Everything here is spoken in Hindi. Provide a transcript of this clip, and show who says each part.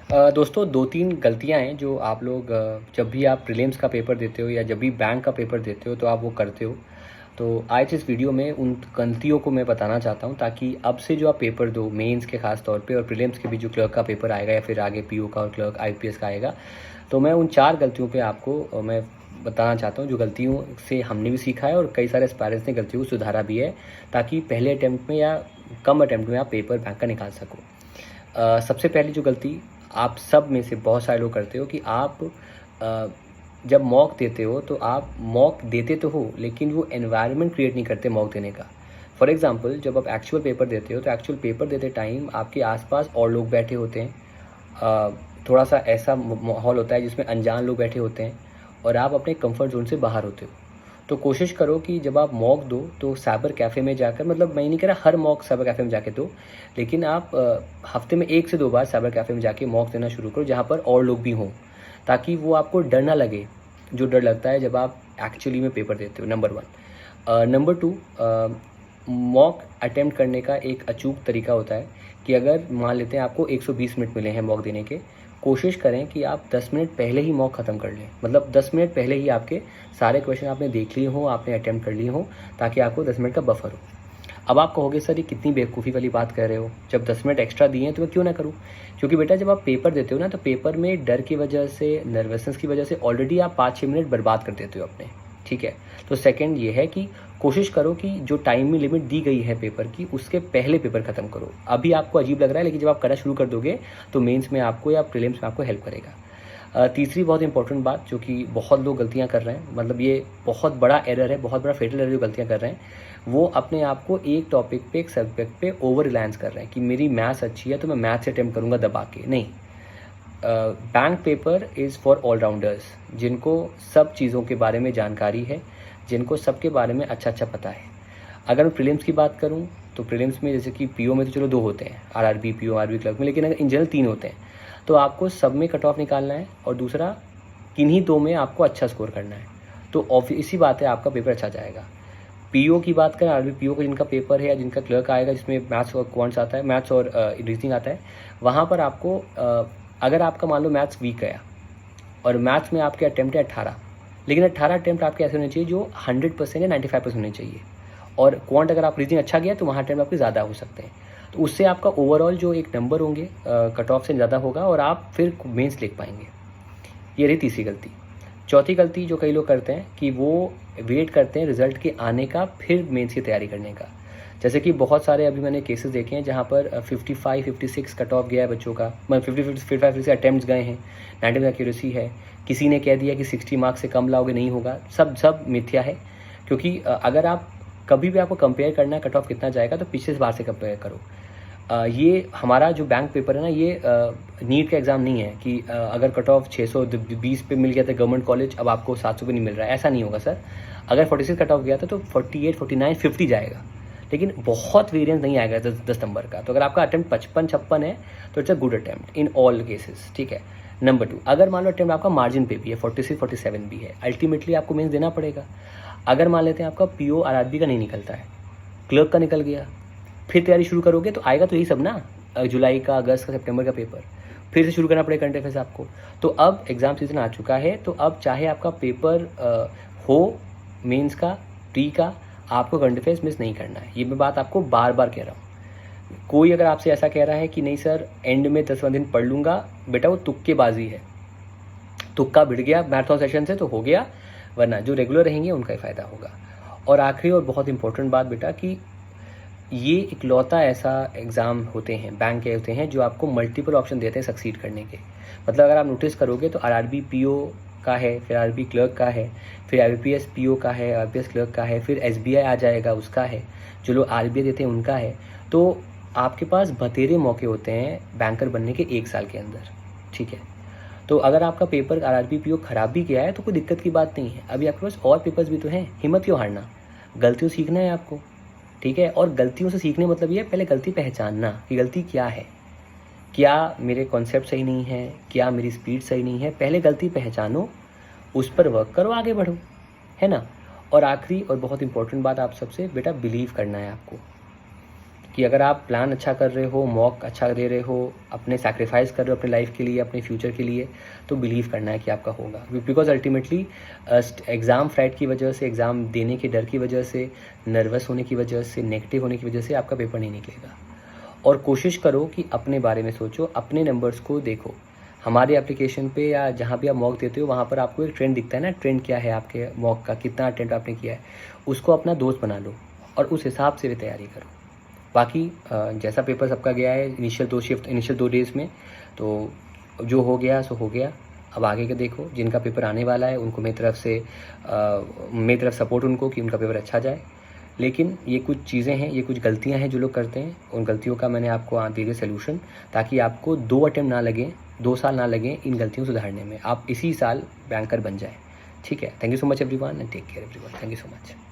Speaker 1: दोस्तों 2-3 गलतियाँ हैं जो आप लोग जब भी आप प्रीलिम्स का पेपर देते हो या जब भी बैंक का पेपर देते हो तो आप वो करते हो। तो आज इस वीडियो में उन गलतियों को मैं बताना चाहता हूँ ताकि अब से जो आप पेपर दो मेंस के ख़ास तौर पे और प्रीलिम्स के भी जो क्लर्क का पेपर आएगा या फिर आगे पीओ का और क्लर्क आईपीएस का आएगा, तो मैं उन 4 गलतियों पे आपको मैं बताना चाहता हूँ जो गलतियों से हमने भी सीखा है और कई सारे एस्पायरेंट्स ने गलतियों को सुधारा भी है, ताकि पहले अटैम्प्ट में या कम अटैम्प्ट में आप पेपर बैंक का निकाल सको। सबसे पहली जो गलती आप सब में से बहुत सारे लोग करते हो कि आप जब मॉक देते हो तो आप मॉक देते तो हो लेकिन वो एनवायरनमेंट क्रिएट नहीं करते मॉक देने का। फॉर एग्जांपल जब आप एक्चुअल पेपर देते हो तो एक्चुअल पेपर देते टाइम आपके आसपास और लोग बैठे होते हैं, थोड़ा सा ऐसा माहौल होता है जिसमें अनजान लोग बैठे होते हैं और आप अपने कंफर्ट जोन से बाहर होते हो। तो कोशिश करो कि जब आप मॉक दो तो साइबर कैफ़े में जाकर, मतलब मैं नहीं कह रहा हर मॉक साइबर कैफ़े में जाके दो, लेकिन आप हफ्ते में 1 से 2 बार साइबर कैफ़े में जाके मॉक देना शुरू करो जहाँ पर और लोग भी हों, ताकि वो आपको डर ना लगे जो डर लगता है जब आप एक्चुअली में पेपर देते हो। नंबर 1। नंबर 2, मॉक अटेम्प्ट करने का एक अचूक तरीका होता है कि अगर मान लेते हैं आपको 120 मिनट मिले हैं मॉक देने के, कोशिश करें कि आप 10 मिनट पहले ही मॉक ख़त्म कर लें। मतलब 10 मिनट पहले ही आपके सारे क्वेश्चन आपने देख लिए हों, आपने अटेम्प्ट कर लिए हों, ताकि आपको 10 मिनट का बफर हो। अब आप कहोगे सर ये कितनी बेवकूफ़ी वाली बात कर रहे हो, जब 10 मिनट एक्स्ट्रा दिए हैं तो मैं क्यों ना करूँ। क्योंकि बेटा जब आप पेपर देते हो ना तो पेपर में डर की वजह से, नर्वसनेस की वजह से ऑलरेडी आप 5-6 मिनट बर्बाद कर देते हो अपने। ठीक है, तो सेकंड ये है कि कोशिश करो कि जो टाइम में लिमिट दी गई है पेपर की उसके पहले पेपर ख़त्म करो। अभी आपको अजीब लग रहा है लेकिन जब आप करना शुरू कर दोगे तो मेंस में आपको या प्रीलिम्स में आपको हेल्प करेगा। तीसरी बहुत इंपॉर्टेंट बात जो कि बहुत लोग गलतियां कर रहे हैं, मतलब ये बहुत बड़ा एरर है, बहुत बड़ा फेटल एरर जो गलतियां कर रहे हैं, वो अपने आप को एक टॉपिक पे, एक सब्जेक्ट पे ओवर रिलायंस कर रहे हैं कि मेरी मैथ्स अच्छी है तो मैं मैथ्स से अटेम्प्ट करूँगा दबा के। नहीं, bank paper is for allrounders, जिनको सब चीज़ों के बारे में जानकारी है, जिनको सबके बारे में अच्छा अच्छा पता है। अगर मैं प्रीलिम्स की बात करूं तो प्रीलिम्स में जैसे कि पीओ में तो चलो 2 होते हैं, आरआरबी पीओ आरबी क्लर्क में, लेकिन अगर इन जनरल 3 होते हैं तो आपको सब में कट ऑफ निकालना है और दूसरा किन्हीं 2 में आपको अच्छा स्कोर करना है। तो ऑब्वियस सी बात है आपका पेपर अच्छा जाएगा। पीओ की बात करें, आरबी पीओ का जिनका पेपर है या जिनका क्लर्क आएगा जिसमें मैथ्स और क्वांट्स आता है, मैथ्स और रीजनिंग आता है, वहाँ पर आपको अगर आपका मान लो मैथ्स वीक गया और मैथ्स में आपके अटैम्प्ट है 18, लेकिन 18 अटैम्प्ट आपके ऐसे होने चाहिए जो 100% या 95% होने चाहिए, और क्वांट अगर आप रीजनिंग अच्छा गया तो वहाँ अटैम्प्ट आपके ज़्यादा हो सकते हैं। तो उससे आपका ओवरऑल जो एक नंबर होंगे कट ऑफ से ज़्यादा होगा और आप फिर मेंस लिख पाएंगे। ये रही तीसरी गलती। चौथी गलती जो कई लोग करते हैं कि वो वेट करते हैं रिजल्ट के आने का फिर मेंस की तैयारी करने का। जैसे कि बहुत सारे अभी मैंने केसेस देखे हैं जहाँ पर 55-56 कट ऑफ गया है बच्चों का, मतलब 55 अटैम्प्ट्स गए हैं, 90% एक्यूरेसी है। किसी ने कह दिया कि 60 मार्क्स से कम लाओगे, नहीं होगा, सब मिथ्या है। क्योंकि अगर आप कभी भी आपको कंपेयर करना है कट ऑफ कितना जाएगा तो पिछले बार से कंपेयर करो। ये हमारा जो बैंक पेपर है ना, ये नीट का एग्ज़ाम नहीं है कि अगर कट ऑफ 620 पे मिल गया था गवर्नमेंट कॉलेज, अब आपको 700 पे नहीं मिल रहा है, ऐसा नहीं होगा सर। अगर 46 कट ऑफ गया था तो 48, 49, 50 जाएगा, लेकिन बहुत वेरिएंस नहीं आएगा 10 नंबर का। तो अगर आपका अटैम्प्ट 55-56 है तो it's a good attempt in all cases. ठीक है। नंबर 2, अगर मान लो अटैम्प्ट आपका मार्जिन पे भी है, 46-47 भी है, अल्टीमेटली आपको मेंस देना पड़ेगा। अगर मान लेते हैं आपका पीओ आरआरबी का नहीं निकलता है, क्लर्क का निकल गया, फिर तैयारी शुरू करोगे तो आएगा तो यही सब ना, जुलाई का, अगस्त का, सितंबर का पेपर फिर से शुरू करना पड़ेगा करंट अफेयर्स आपको। तो अब एग्ज़ाम सीजन आ चुका है, तो अब चाहे आपका पेपर हो मेंस का, प्री का, आपको करंट अफेयर्स मिस नहीं करना है। ये मैं बात आपको बार बार कह रहा हूँ। कोई अगर आपसे ऐसा कह रहा है कि नहीं सर एंड में 10 दिन पढ़ लूँगा, बेटा वो तुक्केबाजी है। तुक्का भिड़ गया मैराथन सेशन से तो हो गया, वरना जो रेगुलर रहेंगे उनका ही फ़ायदा होगा। और आखिरी और बहुत इंपॉर्टेंट बात बेटा कि ये इकलौता ऐसा एग्ज़ाम होते हैं, बैंक के होते हैं, जो आपको मल्टीपल ऑप्शन देते हैं सक्सीड करने के। मतलब अगर आप नोटिस करोगे तो आरआरबी पीओ का है, फिर आरआरबी क्लर्क का है, फिर आईपीएस पीओ का है, आईपीएस क्लर्क का है, फिर एसबीआई आ जाएगा उसका है, जो लोग आरबीआई देते हैं उनका है। तो आपके पास बतेरे मौके होते हैं बैंकर बनने के 1 साल के अंदर। ठीक है, तो अगर आपका पेपर आरआरबी पीओ खराब भी गया है तो कोई दिक्कत की बात नहीं है, अभी आपके पास और पेपर्स भी तो हैं, हिम्मत क्यों हारना, गलतियों सीखना है आपको। ठीक है, और गलतियों से सीखने मतलब ये है पहले गलती पहचानना कि गलती क्या है, क्या मेरे कॉन्सेप्ट सही नहीं है, क्या मेरी स्पीड सही नहीं है, पहले गलती पहचानो, उस पर वर्क करो, आगे बढ़ो, है ना। और आखिरी और बहुत इंपॉर्टेंट बात आप सबसे, बेटा बिलीव करना है आपको कि अगर आप प्लान अच्छा कर रहे हो, मॉक अच्छा दे रहे हो, अपने सैक्रिफाइस कर रहे हो अपने लाइफ के लिए, अपने फ्यूचर के लिए, तो बिलीव करना है कि आपका होगा। बिकॉज अल्टीमेटली एग्ज़ाम फ्राइट की वजह से, एग्ज़ाम देने के डर की वजह से, नर्वस होने की वजह से, नेगेटिव होने की वजह से आपका पेपर नहीं निकलेगा। और कोशिश करो कि अपने बारे में सोचो, अपने नंबर्स को देखो। हमारे एप्लीकेशन पे या जहाँ भी आप मॉक देते हो वहाँ पर आपको एक ट्रेंड दिखता है ना, ट्रेंड क्या है आपके मॉक का, कितना अटेम्प्ट आपने किया है, उसको अपना दोस्त बना लो और उस हिसाब से भी तैयारी करो। बाकी जैसा पेपर सबका गया है इनिशियल 2 डेज़ में, तो जो हो गया सो हो गया। अब आगे का देखो, जिनका पेपर आने वाला है उनको मेरी तरफ सपोर्ट उनको कि उनका पेपर अच्छा जाए। लेकिन ये कुछ चीज़ें हैं, ये कुछ गलतियां हैं जो लोग करते हैं, उन गलतियों का मैंने आपको दे दिया सोल्यूशन, ताकि आपको 2 अटेम्प्ट ना लगें, 2 साल ना लगें इन गलतियों को सुधारने में, आप इसी साल बैंकर बन जाएं। ठीक है, thank you so much everyone and take care everyone, thank you so much.